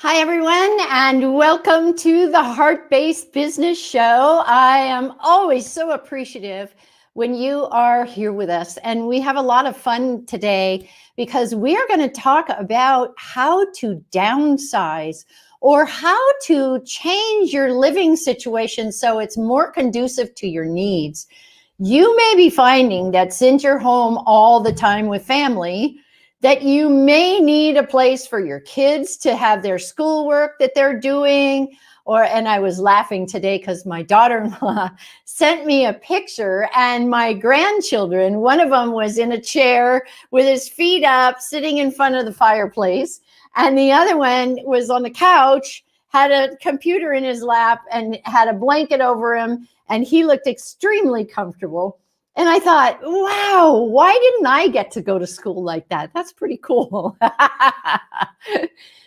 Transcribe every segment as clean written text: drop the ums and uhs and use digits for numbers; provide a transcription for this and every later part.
Hi, everyone, and welcome to the Heart-Based Business Show. I am always so appreciative when you are here with us, and we have a lot of fun today because we are going to talk about how to downsize or how to change your living situation so it's more conducive to your needs. You may be finding that since you're home all the time with family, that you may need a place for your kids to have their schoolwork that they're doing. And I was laughing today because my daughter-in-law sent me a picture, and my grandchildren, one of them was in a chair with his feet up, sitting in front of the fireplace. And the other one was on the couch, had a computer in his lap and had a blanket over him. And he looked extremely comfortable. And I thought, wow, why didn't I get to go to school like that? That's pretty cool.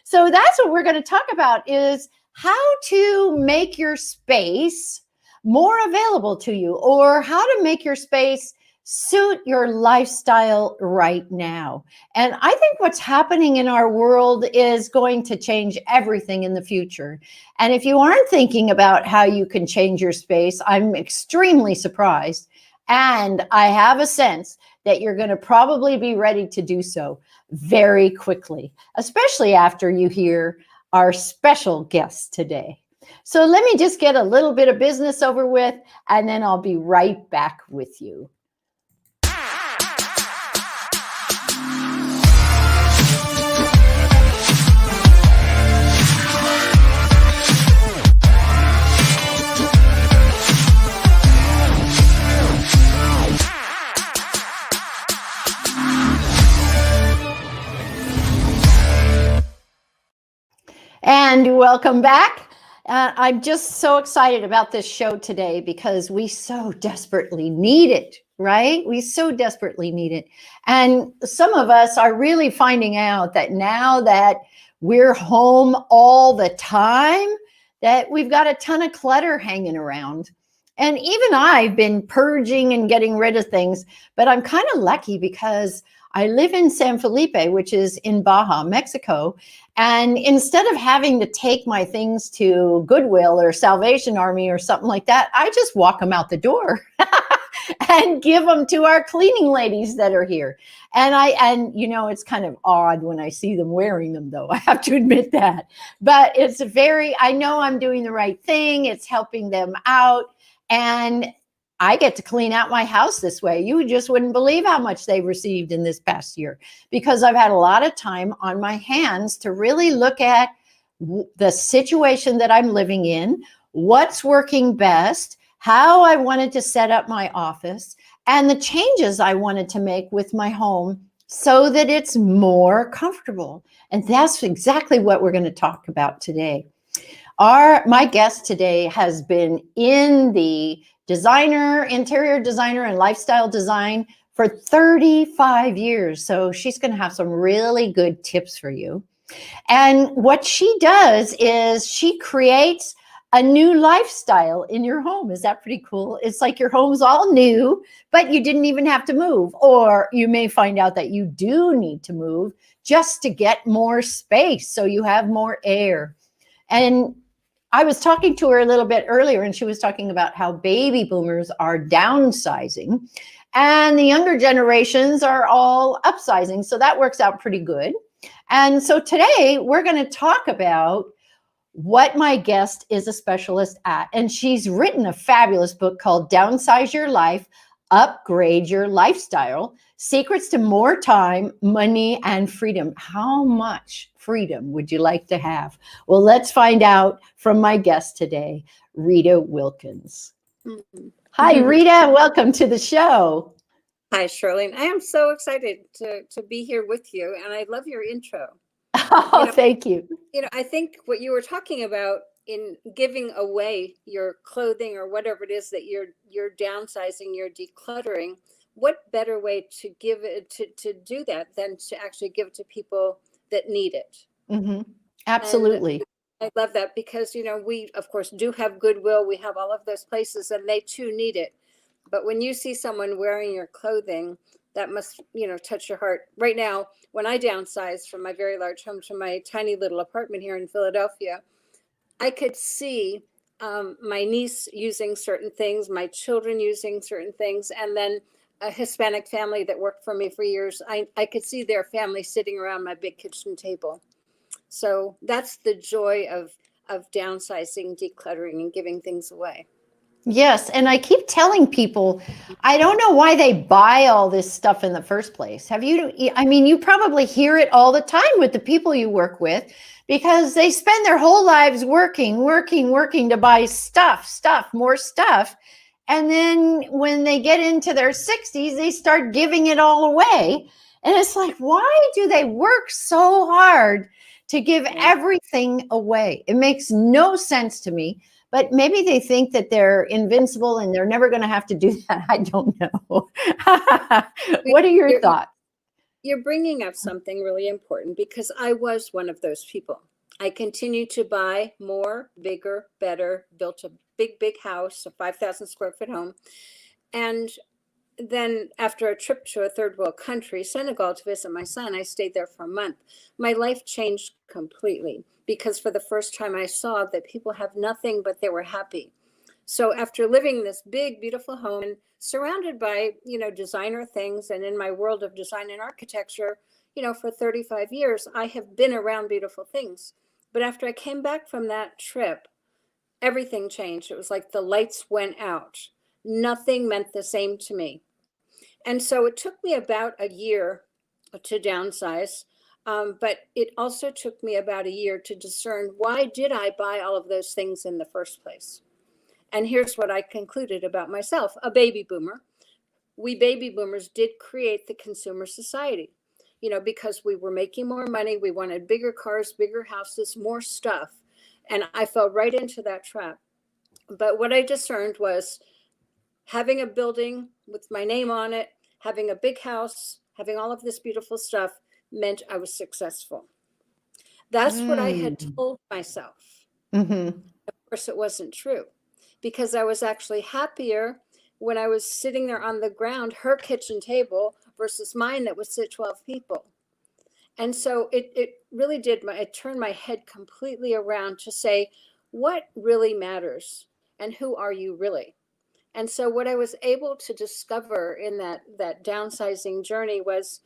So that's what we're going to talk about, is how to make your space more available to you, or how to make your space suit your lifestyle right now. And I think what's happening in our world is going to change everything in the future. And if you aren't thinking about how you can change your space, I'm extremely surprised. And I have a sense that you're going to probably be ready to do so very quickly, especially after you hear our special guest today. So let me just get a little bit of business over with, and then I'll be right back with you. And welcome back. I'm just so excited about this show today because we so desperately need it, right? We so desperately need it. And some of us are really finding out that now that we're home all the time, that we've got a ton of clutter hanging around. And even I've been purging and getting rid of things, but I'm kind of lucky because I live in San Felipe, which is in Baja, Mexico. And instead of having to take my things to Goodwill or Salvation Army or something like that, I just walk them out the door and give them to our cleaning ladies that are here. And you know, it's kind of odd when I see them wearing them, though. I have to admit that. But I know I'm doing the right thing. It's helping them out. And I get to clean out my house this way. You just wouldn't believe how much they've received in this past year, because I've had a lot of time on my hands to really look at the situation that I'm living in, what's working best, how I wanted to set up my office, and the changes I wanted to make with my home so that it's more comfortable. And that's exactly what we're going to talk about today. My guest today has been in the interior designer and lifestyle design for 35 years. So she's going to have some really good tips for you. And what she does is she creates a new lifestyle in your home. Is that pretty cool? It's like your home's all new, but you didn't even have to move. Or you may find out that you do need to move just to get more space so you have more air. And I was talking to her a little bit earlier, and she was talking about how baby boomers are downsizing and the younger generations are all upsizing. So that works out pretty good. And so today we're going to talk about what my guest is a specialist at. And she's written a fabulous book called Downsize Your Life, Upgrade Your Lifestyle, Secrets to More Time, Money, and Freedom. How much freedom would you like to have? Well, let's find out from my guest today, Rita Wilkins. Mm-hmm. Hi, Rita. Welcome to the show. Hi, Shirene. I am so excited to be here with you, and I love your intro. Oh, thank you. You know, I think what you were talking about in giving away your clothing or whatever it is that you're downsizing, you're decluttering. What better way to give it to do that than to actually give it to people that need it? Mm-hmm. Absolutely. And I love that because, you know, we, of course, do have Goodwill. We have all of those places and they too need it. But when you see someone wearing your clothing that must, touch your heart. Right now, when I downsized from my very large home to my tiny little apartment here in Philadelphia, I could see my niece using certain things, my children using certain things, and then a Hispanic family that worked for me for years. I could see their family sitting around my big kitchen table. So that's the joy of downsizing, decluttering, and giving things away. Yes. And I keep telling people, I don't know why they buy all this stuff in the first place. Have you? I mean, you probably hear it all the time with the people you work with, because they spend their whole lives working to buy stuff, more stuff. And then when they get into their 60s, they start giving it all away. And it's like, why do they work so hard to give everything away? It makes no sense to me. But maybe they think that they're invincible and they're never going to have to do that. I don't know. What are your thoughts? You're bringing up something really important, because I was one of those people. I continued to buy more, bigger, better, built a big house, a 5,000 square foot home. And then after a trip to a third world country, Senegal, to visit my son, I stayed there for a month. My life changed completely, because for the first time I saw that people have nothing, but they were happy. So after living in this big, beautiful home and surrounded by, designer things, and in my world of design and architecture, for 35 years, I have been around beautiful things. But after I came back from that trip, everything changed. It was like the lights went out. Nothing meant the same to me. And so it took me about a year to downsize. But it also took me about a year to discern, why did I buy all of those things in the first place? And here's what I concluded about myself: a baby boomer. We baby boomers did create the consumer society, because we were making more money. We wanted bigger cars, bigger houses, more stuff. And I fell right into that trap. But what I discerned was, having a building with my name on it, having a big house, having all of this beautiful stuff meant I was successful. That's what I had told myself. Mm-hmm. Of course, it wasn't true, because I was actually happier when I was sitting there on the ground, her kitchen table, versus mine that would sit 12 people. And so it really did. It turned my head completely around to say, what really matters, and who are you really? And so what I was able to discover in that downsizing journey was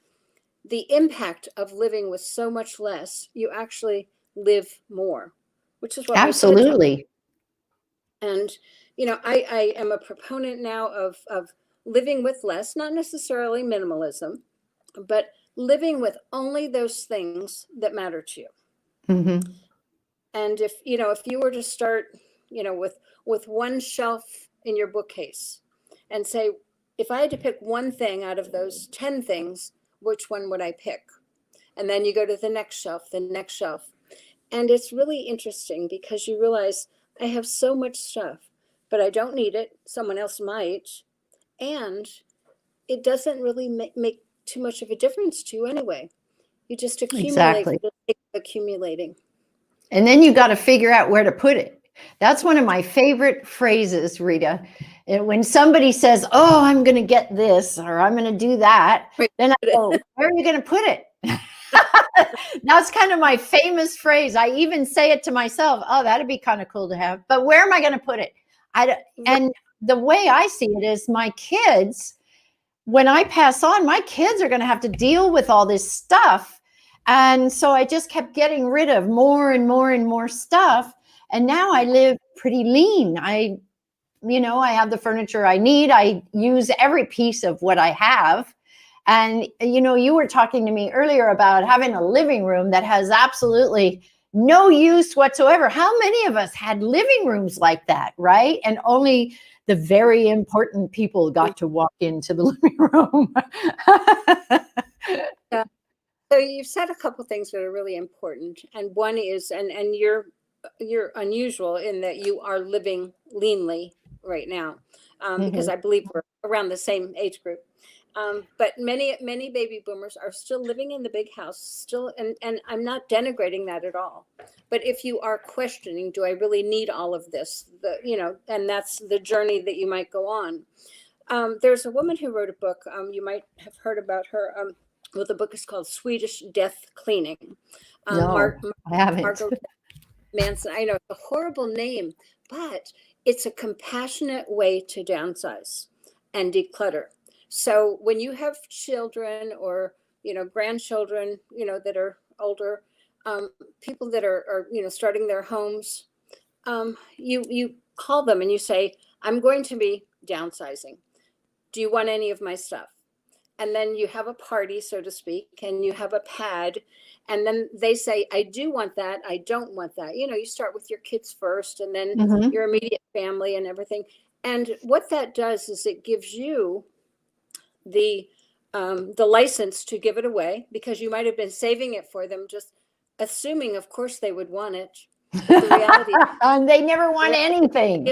the impact of living with so much less. You actually live more, which is what my TED Talk. Absolutely. And, I am a proponent now of living with less, not necessarily minimalism, but living with only those things that matter to you. Mm-hmm. And if you were to start, with one shelf in your bookcase, and say, if I had to pick one thing out of those 10 things, which one would I pick? And then you go to the next shelf, the next shelf. And it's really interesting, because you realize, I have so much stuff, but I don't need it. Someone else might. And it doesn't really make too much of a difference to you anyway. You just accumulate, Exactly. accumulating. And then you got to figure out where to put it. That's one of my favorite phrases, Rita. And when somebody says, "Oh, I'm going to get this," or "I'm going to do that," then I go, "Where are you going to put it?" That's kind of my famous phrase. I even say it to myself. Oh, that'd be kind of cool to have. But where am I going to put it? And the way I see it is, my kids, when I pass on, my kids are going to have to deal with all this stuff. And so I just kept getting rid of more and more and more stuff. And now I live pretty lean. I have the furniture I need. I use every piece of what I have. And, you were talking to me earlier about having a living room that has absolutely no use whatsoever. How many of us had living rooms like that, right? And only the very important people got to walk into the living room. Yeah. So you've said a couple things that are really important. And one is, and you're unusual in that you are living leanly right now, because I believe we're around the same age group. But many baby boomers are still living in the big house, still, and I'm not denigrating that at all. But if you are questioning, do I really need all of this? And that's the journey that you might go on. There's a woman who wrote a book. You might have heard about her. Well, the book is called Swedish Death Cleaning. No, I haven't. Margot Manson. I know it's a horrible name, but it's a compassionate way to downsize and declutter. So when you have children or, grandchildren, that are older, people that are starting their homes, you call them and you say, I'm going to be downsizing. Do you want any of my stuff? And then you have a party, so to speak, and you have a pad. And then they say, I do want that. I don't want that. You start with your kids first and then Mhm. your immediate family and everything. And what that does is it gives you the license to give it away, because you might have been saving it for them, just assuming, of course, they would want it. But the reality is, And they never want anything.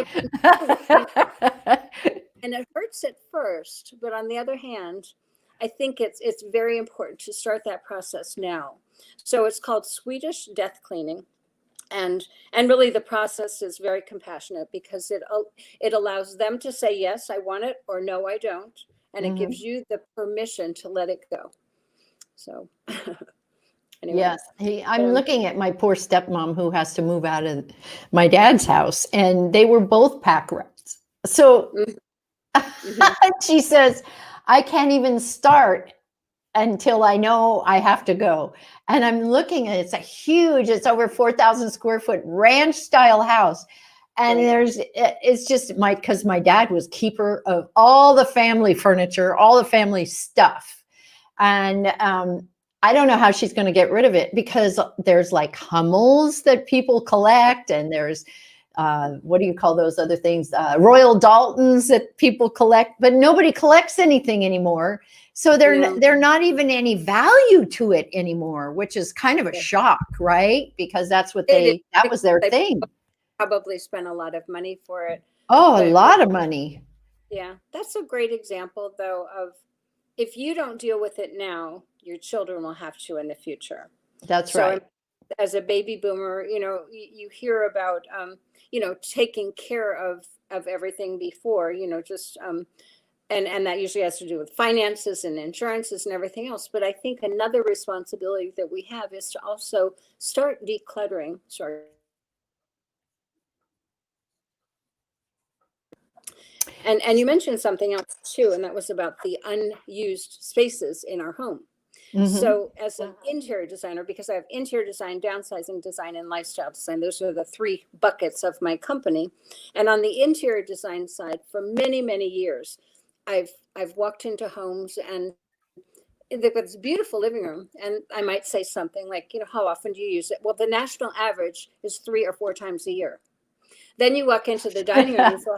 and it hurts at first, but on the other hand, I think it's very important to start that process now. So it's called Swedish Death Cleaning, and really the process is very compassionate, because it allows them to say yes, I want it, or no, I don't, and it gives you the permission to let it go. So anyway. Yes, I'm looking at my poor stepmom who has to move out of my dad's house, and they were both pack rats. So she says, I can't even start until I know I have to go. And I'm looking at it's over 4,000 square foot ranch style house. And it's just because my dad was keeper of all the family furniture, all the family stuff. And I don't know how she's going to get rid of it, because there's like Hummels that people collect, and there's what do you call those other things? Royal Daltons that people collect, but nobody collects anything anymore. So they're not even any value to it anymore, which is kind of a shock, right? Because that's what that was their thing. Probably spent a lot of money for it. Oh, a lot of money. Yeah, that's a great example, though, of if you don't deal with it now, your children will have to in the future. That's right. As a baby boomer, you hear about, taking care of everything before, just, and that usually has to do with finances and insurances and everything else. But I think another responsibility that we have is to also start decluttering. And you mentioned something else too, and that was about the unused spaces in our home. So as an interior designer, because I have interior design, downsizing design, and lifestyle design, those are the three buckets of my company. And on the interior design side, for many, many years, I've walked into homes and they've got this beautiful living room, and I might say something like, how often do you use it? Well, the national average is 3 or 4 times a year. Then you walk into the dining room and say,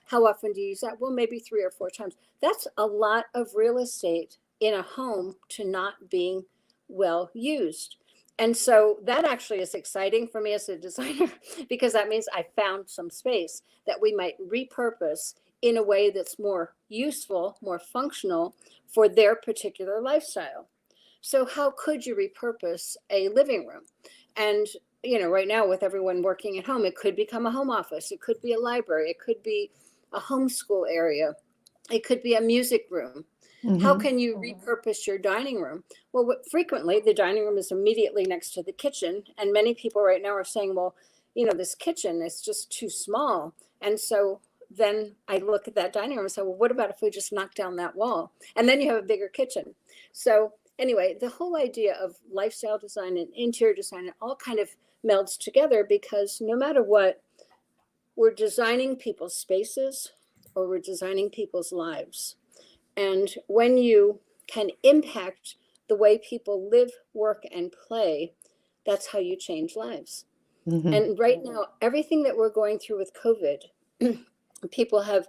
how often do you use that? Well, maybe 3 or 4 times. That's a lot of real estate in a home to not being well used. And so that actually is exciting for me as a designer, because that means I found some space that we might repurpose in a way that's more useful, more functional for their particular lifestyle. So how could you repurpose a living room? And right now with everyone working at home, it could become a home office. It could be a library. It could be a homeschool area. It could be a music room. How can you repurpose your dining room? Well, frequently the dining room is immediately next to the kitchen. And many people right now are saying, well, this kitchen is just too small. And so then I look at that dining room and say, well, what about if we just knock down that wall? And then you have a bigger kitchen. So anyway, the whole idea of lifestyle design and interior design, it all kind of melds together, because no matter what, we're designing people's spaces or we're designing people's lives. And when you can impact the way people live, work, and play, that's how you change lives. And right now, everything that we're going through with COVID, people have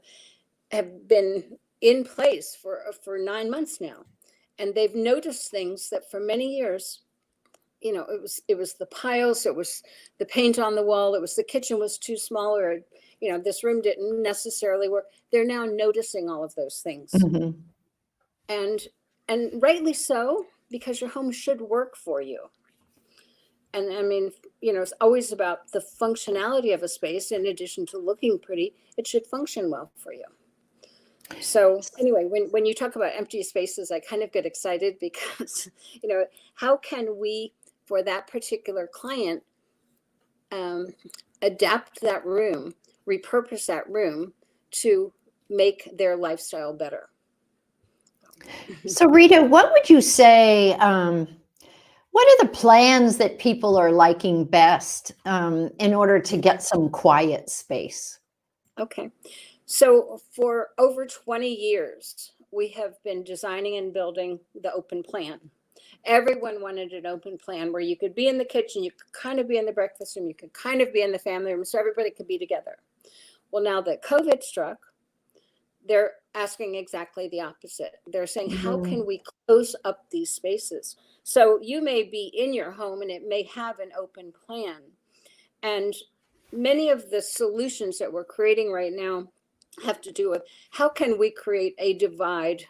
been in place for 9 months now. And they've noticed things that for many years, it was the piles, it was the paint on the wall, it was the kitchen was too small, or this room didn't necessarily work. They're now noticing all of those things. And rightly so, because your home should work for you. And I mean, it's always about the functionality of a space. In addition to looking pretty, it should function well for you. So anyway, when you talk about empty spaces, I kind of get excited because, how can we, for that particular client, adapt that room, repurpose that room to make their lifestyle better? So, Rita, what would you say? What are the plans that people are liking best in order to get some quiet space? Okay. So for over 20 years, we have been designing and building the open plan. Everyone wanted an open plan where you could be in the kitchen, you could kind of be in the breakfast room, you could kind of be in the family room, so everybody could be together. Well, now that COVID struck, they're asking exactly the opposite. They're saying, how Mhm. can we close up these spaces? So you may be in your home and it may have an open plan. And many of the solutions that we're creating right now have to do with how can we create a divide.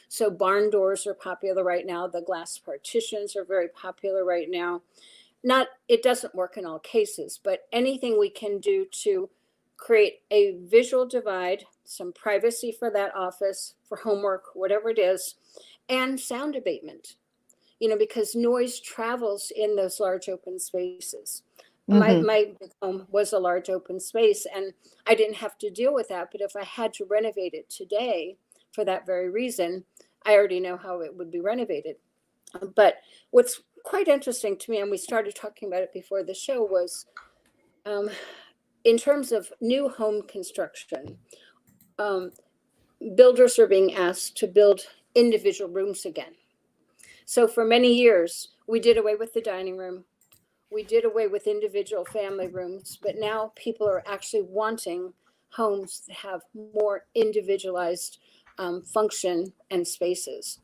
So barn doors are popular right now. The glass partitions are very popular right now. Not, it doesn't work in all cases, but anything we can do to create a visual divide, some privacy for that office, for homework, whatever it is, and sound abatement, because noise travels in those large open spaces. Mhm. My home was a large open space and I didn't have to deal with that. But if I had to renovate it today for that very reason, I already know how it would be renovated. But what's quite interesting to me, and we started talking about it before the show, was in terms of new home construction, um, builders are being asked to build individual rooms again. So for many years, we did away with the dining room. We did away with individual family rooms, but now people are actually wanting homes that have more individualized function and spaces.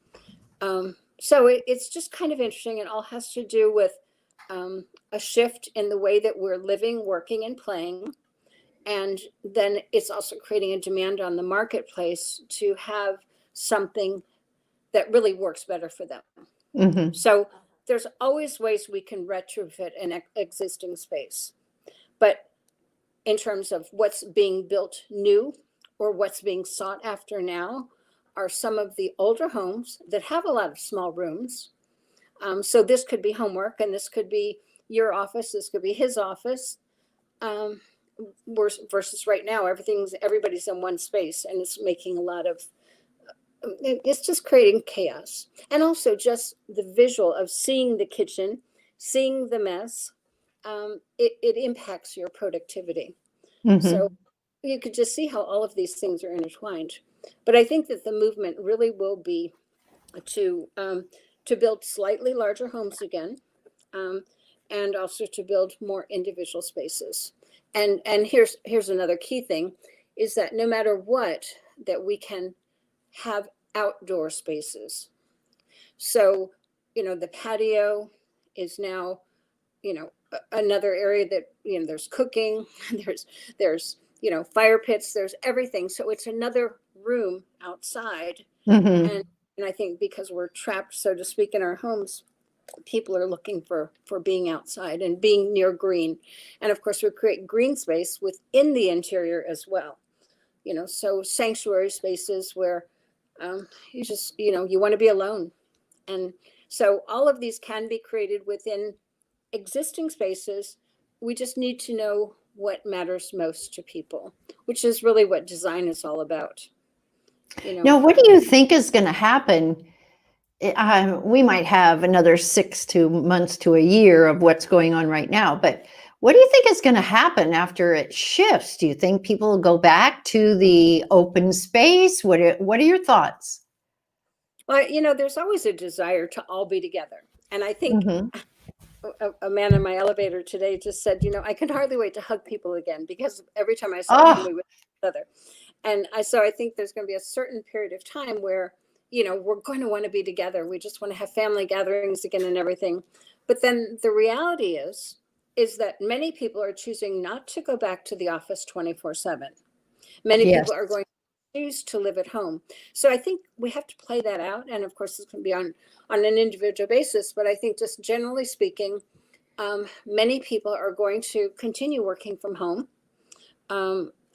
So it's just kind of interesting. It all has to do with a shift in the way that we're living, working, and playing. And then it's also creating a demand on the marketplace to have something that really works better for them. Mhm. So there's always ways we can retrofit an existing space. But in terms of what's being built new or what's being sought after now are some of the older homes that have a lot of small rooms. So this could be homework and this could be your office, this could be his office. Um, versus right now, everybody's in one space and it's making a lot of, it's just creating chaos. And also just the visual of seeing the kitchen, seeing the mess, it impacts your productivity. So Mhm. you could just see how all of these things are intertwined. But I think that the movement really will be to build slightly larger homes again, um, and also to build more individual spaces. And here's another key thing, is that no matter what, that we can have outdoor spaces. So the patio is now another area that there's cooking, there's fire pits, there's everything. So it's another room outside. and Mhm. and I think because we're trapped, so to speak, in our homes, people are looking for being outside and being near green. And of course we create green space within the interior as well, so sanctuary spaces where you just you want to be alone. And so all of these can be created within existing spaces. We just need to know what matters most to people, which is really what design is all about, you know. Now, what do you think is going to happen? We might have another 6 months to a year of what's going on right now, but what do you think is going to happen after it shifts? Do you think people will go back to the open space? What are your thoughts? Well, there's always a desire to all be together. And I think Hmm. a man in my elevator today just said, I can hardly wait to hug people again, because every time I saw him, Oh, we were together. And I think there's going to be a certain period of time where, we're going to want to be together. We just want to have family gatherings again and everything. But then the reality is that many people are choosing not to go back to the office 24/7. Many yes. people are going to choose to live at home. So I think we have to play that out. And of course, it's going to be on an individual basis. But I think just generally speaking, many people are going to continue working from home.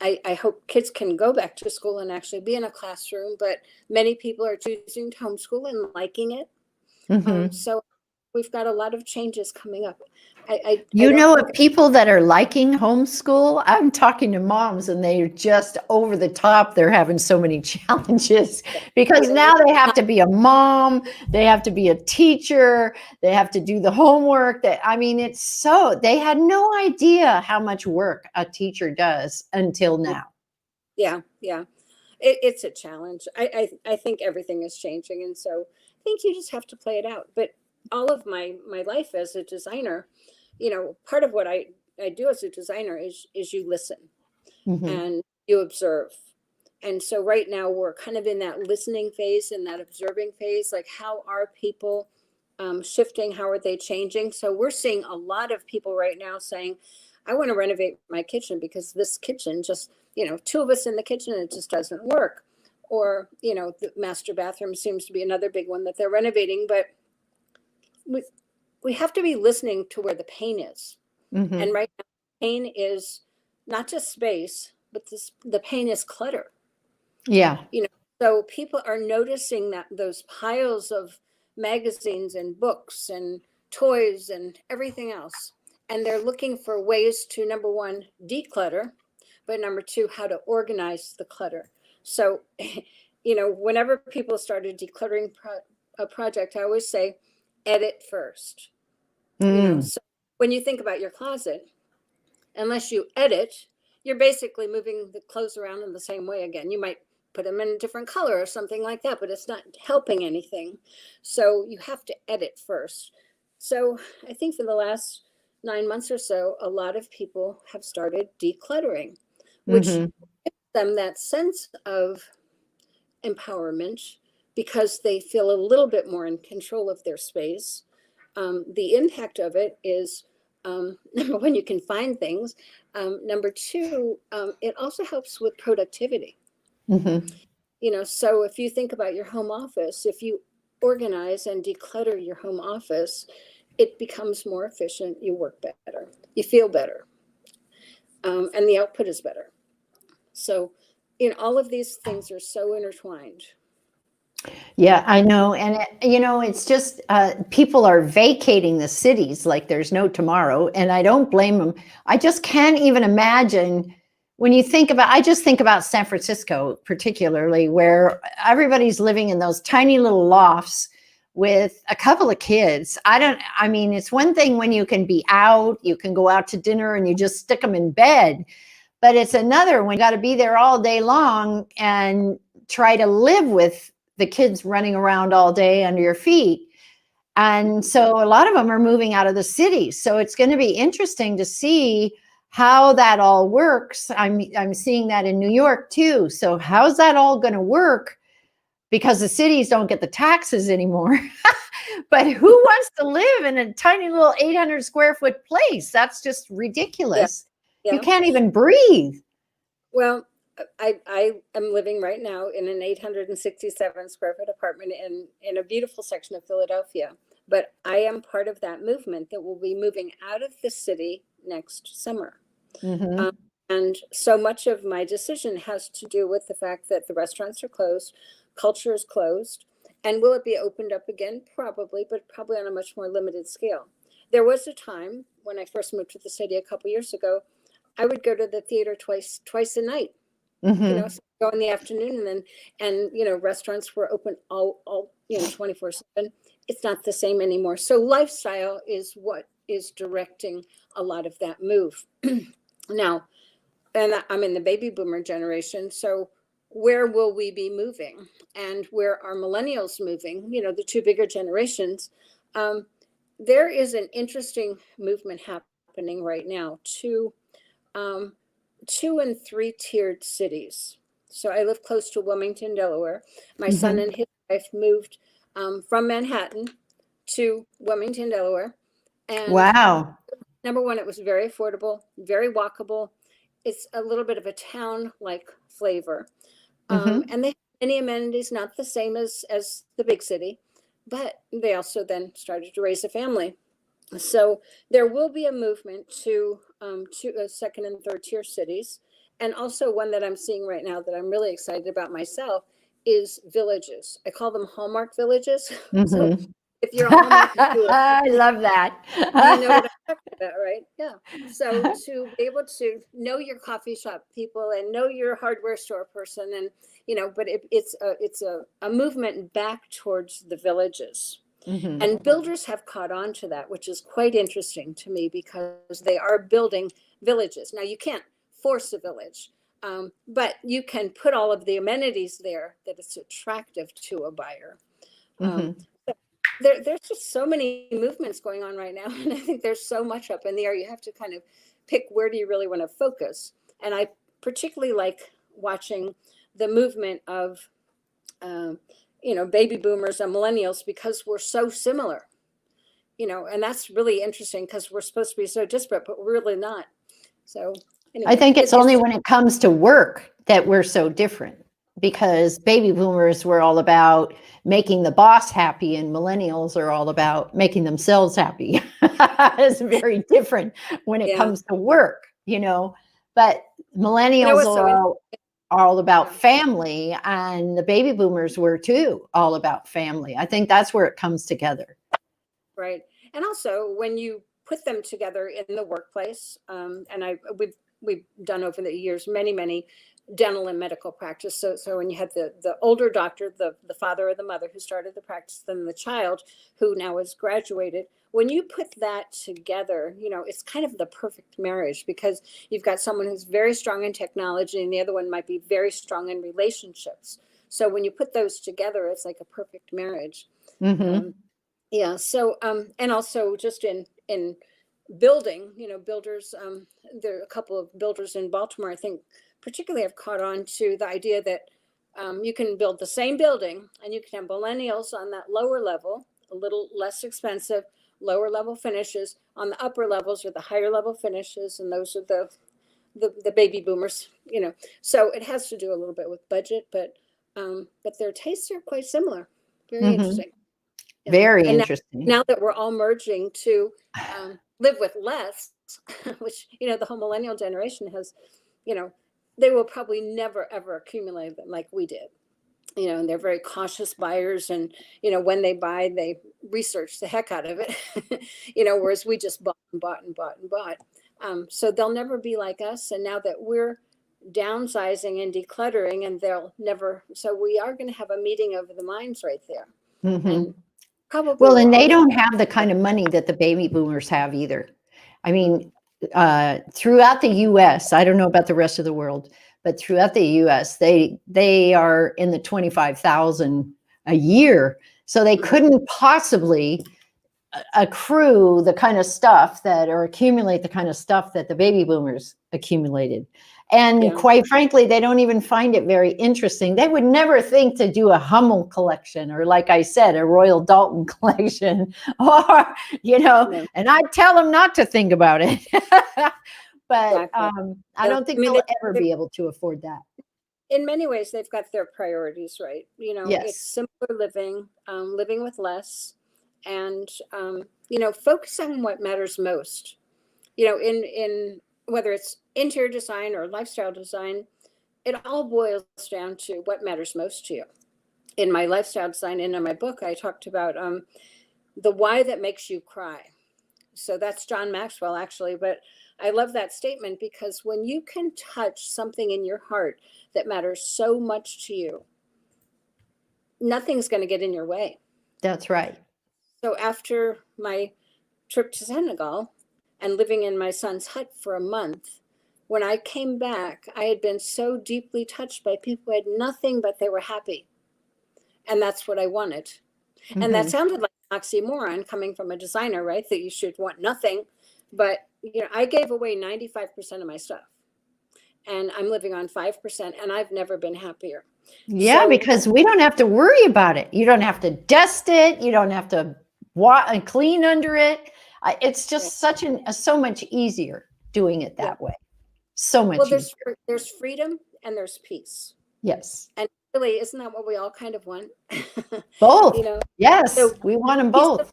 I hope kids can go back to school and actually be in a classroom, but many people are choosing to homeschool and liking it. So we've got a lot of changes coming up. I You don't know, think, people that are liking homeschool, I'm talking to moms and they're just over the top. They're having so many challenges because now they have to be a mom, they have to be a teacher, they have to do the homework. That I mean, it's so they had no idea how much work a teacher does until now. yeah, it's a challenge. I think everything is changing, and so I think you just have to play it out. But all of my life as a designer, part of what I do as a designer is you listen Mhm. and you observe. And so right now we're kind of in that listening phase and that observing phase. Like, how are people shifting? How are they changing? So we're seeing a lot of people right now saying, I want to renovate my kitchen because this kitchen just, two of us in the kitchen, it just doesn't work. Or, the master bathroom seems to be another big one that they're renovating. But we have to be listening to where the pain is. And Mhm. right now, pain is not just space, but the pain is clutter. Yeah. So people are noticing that those piles of magazines and books and toys and everything else, and they're looking for ways to, number one, declutter, but number two, how to organize the clutter. So whenever people start a decluttering a project, I always say edit first. Mm. So when you think about your closet, unless you edit, you're basically moving the clothes around in the same way again. You might put them in a different color or something like that, but it's not helping anything. So you have to edit first. So I think for the last 9 months or so, a lot of people have started decluttering, which Mhm. gives them that sense of empowerment because they feel a little bit more in control of their space. The impact of it is number one, you can find things. Number two, it also helps with productivity. Mhm. So if you think about your home office, if you organize and declutter your home office, it becomes more efficient. You work better, you feel better, and the output is better. So, all of these things are so intertwined. Yeah, I know. And, it's just people are vacating the cities like there's no tomorrow. And I don't blame them. I just can't even imagine when you think about, I just think about San Francisco, particularly, where everybody's living in those tiny little lofts with a couple of kids. I mean, it's one thing when you can be out, you can go out to dinner and you just stick them in bed. But it's another when you got to be there all day long and try to live with the kids running around all day under your feet. And so a lot of them are moving out of the city. So it's going to be interesting to see how that all works. I'm seeing that in New York too. So how's that all going to work? Because the cities don't get the taxes anymore. But who wants to live in a tiny little 800 square foot place? That's just Yeah, ridiculous. You yeah. can't even breathe. Well, I am living right now in an 867 square foot apartment in a beautiful section of Philadelphia. But I am part of that movement that will be moving out of the city next summer. Mm-hmm. Um, and so much of my decision has to do with the fact that the restaurants are closed, culture is closed. And will it be opened up again? Probably, but probably on a much more limited scale. There was a time when I first moved to the city a couple years ago, I would go to the theater twice a night. Mm-hmm. So go in the afternoon, and restaurants were open all 24/7. It's not the same anymore. So lifestyle is what is directing a lot of that move. Now, and I'm in the baby boomer generation, so where will we be moving, and where are millennials moving? The two bigger generations. Um, there is an interesting movement happening right now to um, 2 and 3 tiered cities. So I live close to Wilmington, Delaware. My son Mm-hmm. and his wife moved from Manhattan to Wilmington, Delaware. And Wow. number one, it was very affordable, very walkable. It's a little bit of a town-like flavor. Mm-hmm. And they have many amenities, not the same as the big city, but they also then started to raise a family. So there will be a movement to second and third tier cities, And also one that I'm seeing right now that I'm really excited about myself is villages. I call them Hallmark villages. So Mhm. if you're a Hallmark viewer, I love that. you know what I'm talking about, right? Yeah. So to be able to know your coffee shop people and know your hardware store person, and but it's a movement back towards the villages. Mhm. And builders have caught on to that, which is quite interesting to me because they are building villages. Now, you can't force a village, but you can put all of the amenities there that it's attractive to a buyer. Um, Mhm. there's just so many movements going on right now. And I think there's so much up in the air. You have to kind of pick where do you really want to focus. And I particularly like watching the movement of baby boomers and millennials because we're so similar, and that's really interesting because we're supposed to be so disparate, but we're really not. So I anyway, think it's only it's when it comes to work that we're so different, because baby boomers were all about making the boss happy and millennials are all about making themselves happy. It's very different when it yeah. comes to work, but millennials What's so are all about yeah. family, and the baby boomers were too all about family. I think that's where it comes together. Right. And also when you put them together in the workplace, and we've done over the years many dental and medical practice. So when you had the older doctor, the father or the mother who started the practice, then the child who now has graduated, when you put that together, it's kind of the perfect marriage because you've got someone who's very strong in technology and the other one might be very strong in relationships. So when you put those together, it's like a perfect marriage. Mm-hmm. Yeah. So, and also just in building, builders, there are a couple of builders in Baltimore, I think particularly have caught on to the idea that you can build the same building and you can have millennials on that lower level, a little less expensive, lower level finishes. On the upper levels are the higher level finishes, and those are the baby boomers, So it has to do a little bit with budget, but their tastes are quite similar. Very Mm-hmm. interesting. Yeah. Very And interesting. now that we're all merging to live with less, which, the whole millennial generation has, you know, they will probably never, ever accumulate them like we did. And they're very cautious buyers. And, when they buy, they research the heck out of it, whereas we just bought and bought and bought and bought. So they'll never be like us. And now that we're downsizing and decluttering, and they'll never, so we are going to have a meeting of the minds right there. Mm-hmm. And probably Well, we're and all they going don't have the kind of money that the baby boomers have either. I to, mean, throughout the U.S., I don't know about the rest of the world, but throughout the U.S., they are in the 25,000 a year, so they couldn't possibly accrue the kind of stuff that, or accumulate the kind of stuff that the baby boomers accumulated. And yeah. quite frankly, they don't even find it very interesting. They would never think to do a Hummel collection, or like I said, a Royal Dalton collection, or, No, and I tell them not to think about it. But exactly. I Yeah. don't I think mean, they'll ever be able to afford that. in many ways, they've got their priorities right. It's Yes, simpler living, living with less, and focus on what matters most. In whether it's interior design or lifestyle design, it all boils down to what matters most to you. In my lifestyle design and in my book, I talked about the why that makes you cry. So that's John Maxwell, actually. But I love that statement because when you can touch something in your heart that matters so much to you, nothing's going to get in your way. that's right. So after my trip to Senegal and living in my son's hut for a month, when I came back, I had been so deeply touched by people who had nothing but they were happy. And that's what I wanted. And that Mm-hmm. sounded like an oxymoron coming from a designer, right? That you should want nothing. But, I gave away 95% of my stuff and I'm living on 5%, and I've never been happier. Yeah, So, because we don't have to worry about it. You don't have to dust it. You don't have to and clean under it. It's yeah, just so much easier doing it yeah. that way. So Well, much easier. there's freedom and there's peace. Yes. And really, isn't that what we all kind of want? Both. you know, Yes. so We want them peace both.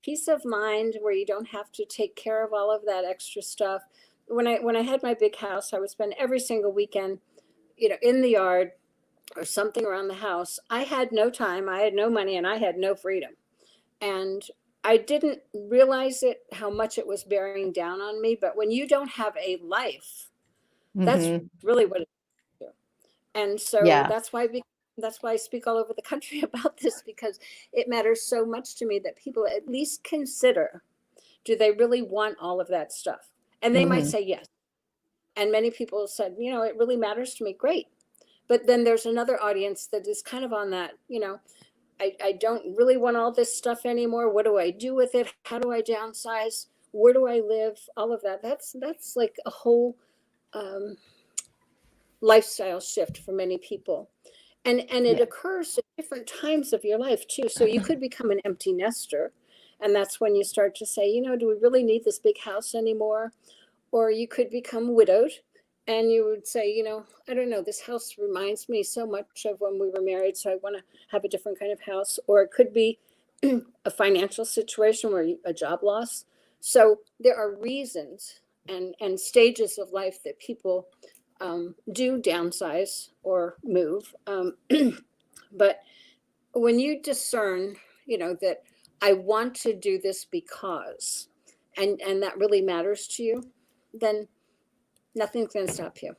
peace of mind where you don't have to take care of all of that extra stuff, when I had my big house, I would spend every single weekend, in the yard or something around the house. I had no time, I had no money, and I had no freedom. And I didn't realize it, how much it was bearing down on me. But when you don't have a life, that's Hmm. really what it is. And so Yeah. that's why I speak all over the country about this, because it matters so much to me that people at least consider, do they really want all of that stuff? And they might Hmm. say yes. And many people said, it really matters to me. Great. But then there's another audience that is kind of on that, I don't really want all this stuff anymore. What do I do with it? How do I downsize? Where do I live? All of that. That's like a whole um, lifestyle shift for many people. And it Yeah. occurs at different times of your life too. So you could become an empty nester. And that's when you start to say, do we really need this big house anymore? Or you could become widowed, and you would say, I don't know, this house reminds me so much of when we were married, so I want to have a different kind of house. Or it could be a financial situation where a job loss. So there are reasons and stages of life that people do downsize or move. But when you discern, that I want to do this because, and that really matters to you, then nothing's going to stop you.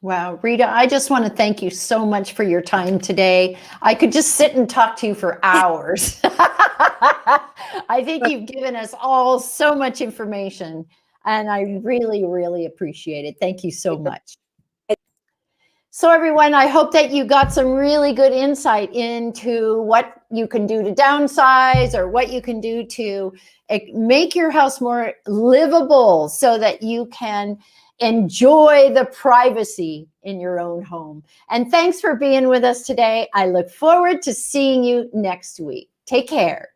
Wow, Rita, I just want to thank you so much for your time today. I could just sit and talk to you for hours. I think you've given us all so much information, and I really, really appreciate it. Thank you so much. So everyone, I hope that you got some really good insight into what you can do to downsize, or what you can do to make your house more livable so that you can enjoy the privacy in your own home. And thanks for being with us today. I look forward to seeing you next week. Take care.